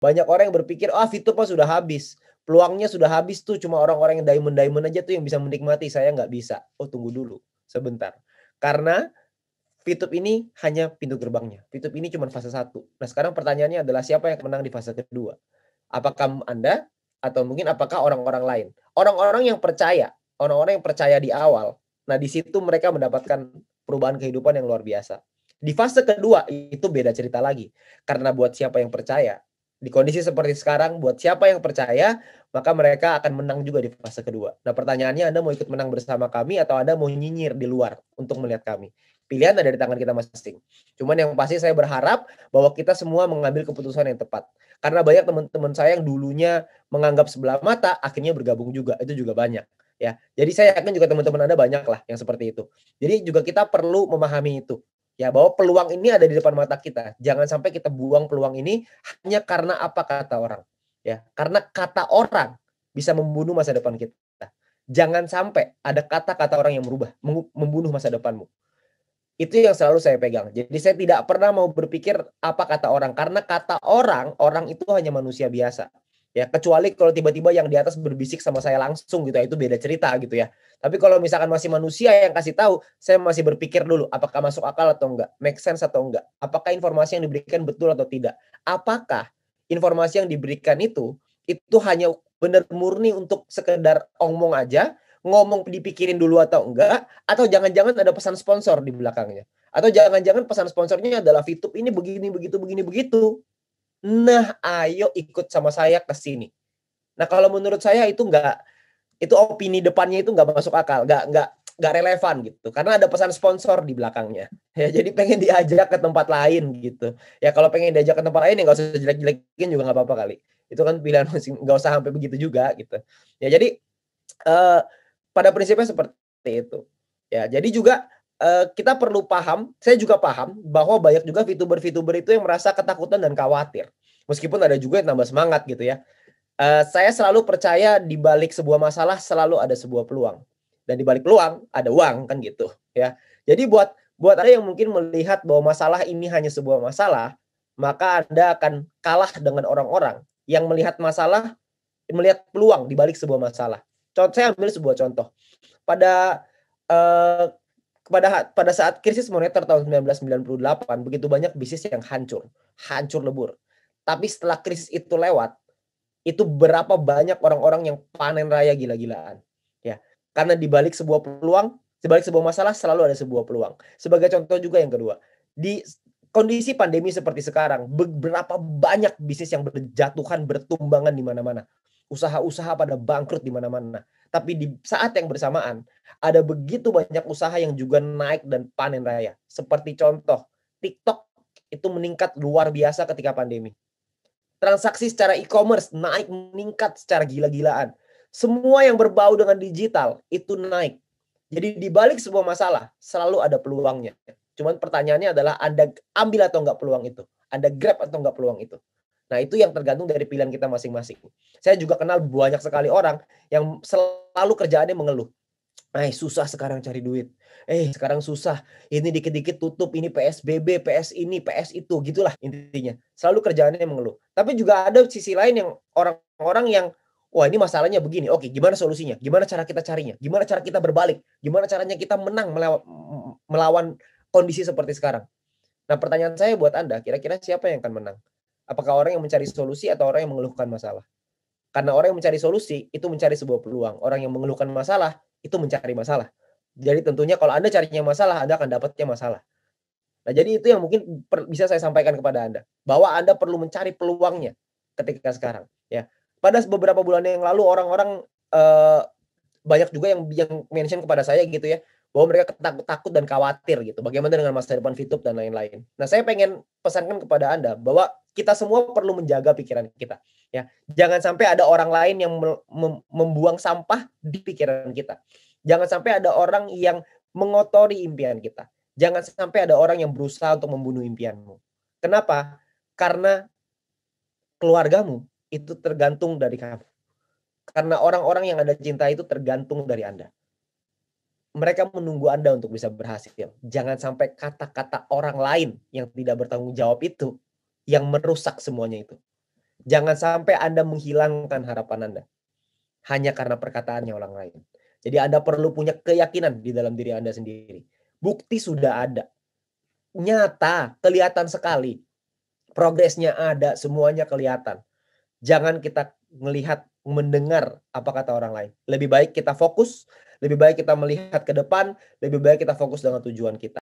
Banyak orang yang berpikir, "Ah, VTube mah sudah habis, peluangnya sudah habis tuh, cuma orang-orang yang diamond-diamond aja tuh yang bisa menikmati, saya nggak bisa." Oh, tunggu dulu, sebentar. Karena VTube ini hanya pintu gerbangnya. VTube ini cuma fase 1. Nah, sekarang pertanyaannya adalah siapa yang menang di fase kedua? Apakah Anda atau mungkin apakah orang-orang lain? Orang-orang yang percaya di awal, nah di situ mereka mendapatkan perubahan kehidupan yang luar biasa. Di fase kedua itu beda cerita lagi. Karena buat siapa yang percaya, di kondisi seperti sekarang buat siapa yang percaya, maka mereka akan menang juga di fase kedua. Nah, pertanyaannya Anda mau ikut menang bersama kami atau Anda mau nyinyir di luar untuk melihat kami? Pilihan ada di tangan kita masing-masing. Cuman yang pasti saya berharap bahwa kita semua mengambil keputusan yang tepat. Karena banyak teman-teman saya yang dulunya menganggap sebelah mata, akhirnya bergabung juga, itu juga banyak, ya. Jadi saya yakin juga teman-teman Anda banyak lah yang seperti itu. Jadi juga kita perlu memahami itu, ya, bahwa peluang ini ada di depan mata kita. Jangan sampai kita buang peluang ini hanya karena apa kata orang, ya. Karena kata orang bisa membunuh masa depan kita. Jangan sampai ada kata-kata orang yang membunuh masa depanmu. Itu yang selalu saya pegang. Jadi saya tidak pernah mau berpikir apa kata orang, karena kata orang, orang itu hanya manusia biasa. Ya, kecuali kalau tiba-tiba yang di atas berbisik sama saya langsung gitu ya, itu beda cerita gitu ya. Tapi kalau misalkan masih manusia yang kasih tahu, saya masih berpikir dulu apakah masuk akal atau enggak, make sense atau enggak. Apakah informasi yang diberikan betul atau tidak? Apakah informasi yang diberikan itu hanya benar murni untuk sekedar omong aja, ngomong dipikirin dulu atau enggak, atau jangan-jangan ada pesan sponsor di belakangnya. Atau jangan-jangan pesan sponsornya adalah VTube ini begini, begitu, begini, begitu. Nah, ayo ikut sama saya ke sini. Nah, kalau menurut saya itu opini depannya itu nggak masuk akal, nggak relevan gitu. Karena ada pesan sponsor di belakangnya. Ya, jadi pengen diajak ke tempat lain gitu. Ya kalau pengen diajak ke tempat lain ya nggak usah jelek-jelekin juga nggak apa-apa kali. Itu kan pilihan masing, nggak usah sampai begitu juga gitu. Ya jadi eh, pada prinsipnya seperti itu. Ya, jadi juga kita perlu paham, saya juga paham bahwa banyak juga VTuber-VTuber itu yang merasa ketakutan dan khawatir. Meskipun ada juga yang tambah semangat gitu ya. Saya selalu percaya di balik sebuah masalah selalu ada sebuah peluang. Dan di balik peluang ada uang kan gitu ya. Jadi buat buat Anda yang mungkin melihat bahwa masalah ini hanya sebuah masalah, maka Anda akan kalah dengan orang-orang yang melihat peluang di balik sebuah masalah. Saya ambil sebuah contoh. Pada eh, pada saat krisis moneter tahun 1998, begitu banyak bisnis yang hancur lebur. Tapi setelah krisis itu lewat, itu berapa banyak orang-orang yang panen raya gila-gilaan. Ya, karena di balik sebuah peluang, di balik sebuah masalah selalu ada sebuah peluang. Sebagai contoh juga yang kedua, di kondisi pandemi seperti sekarang, beberapa banyak bisnis yang berjatuhan, bertumbangan di mana-mana. Usaha-usaha pada bangkrut di mana-mana. Tapi di saat yang bersamaan, ada begitu banyak usaha yang juga naik dan panen raya. Seperti contoh, TikTok itu meningkat luar biasa ketika pandemi. Transaksi secara e-commerce naik meningkat secara gila-gilaan. Semua yang berbau dengan digital itu naik. Jadi di balik sebuah masalah selalu ada peluangnya. Cuman pertanyaannya adalah Anda ambil atau enggak peluang itu. Anda grab atau enggak peluang itu. Nah, itu yang tergantung dari pilihan kita masing-masing. Saya juga kenal banyak sekali orang yang selalu kerjaannya mengeluh. Susah sekarang cari duit. Sekarang susah. Ini dikit-dikit tutup, ini PSBB, PS ini, PS itu, gitulah intinya. Selalu kerjaannya mengeluh. Tapi juga ada sisi lain yang orang-orang yang, wah ini masalahnya begini. Oke, gimana solusinya? Gimana cara kita carinya? Gimana cara kita berbalik? Gimana caranya kita menang melawan kondisi seperti sekarang? Nah, pertanyaan saya buat Anda, kira-kira siapa yang akan menang? Apakah orang yang mencari solusi atau orang yang mengeluhkan masalah? Karena orang yang mencari solusi itu mencari sebuah peluang. Orang yang mengeluhkan masalah itu mencari masalah. Jadi tentunya kalau Anda carinya masalah, Anda akan dapatnya masalah. Nah, jadi itu yang mungkin bisa saya sampaikan kepada Anda, bahwa Anda perlu mencari peluangnya ketika sekarang, ya. Pada beberapa bulan yang lalu orang-orang banyak juga yang mention kepada saya gitu ya, bahwa mereka takut dan khawatir gitu, bagaimana dengan masa depan VTube dan lain-lain. Nah, saya pengen pesankan kepada Anda bahwa kita semua perlu menjaga pikiran kita, ya. Jangan sampai ada orang lain yang membuang sampah di pikiran kita. Jangan sampai ada orang yang mengotori impian kita. Jangan sampai ada orang yang berusaha untuk membunuh impianmu. Kenapa? Karena keluargamu itu tergantung dari kamu. Karena orang-orang yang Anda cintai itu tergantung dari Anda. Mereka menunggu Anda untuk bisa berhasil. Jangan sampai kata-kata orang lain yang tidak bertanggung jawab itu yang merusak semuanya itu. Jangan sampai Anda menghilangkan harapan Anda, hanya karena perkataannya orang lain. Jadi Anda perlu punya keyakinan di dalam diri Anda sendiri. Bukti sudah ada, nyata, kelihatan sekali. Progresnya ada, semuanya kelihatan. Jangan kita melihat, mendengar apa kata orang lain. Lebih baik kita fokus, lebih baik kita melihat ke depan, lebih baik kita fokus dengan tujuan kita.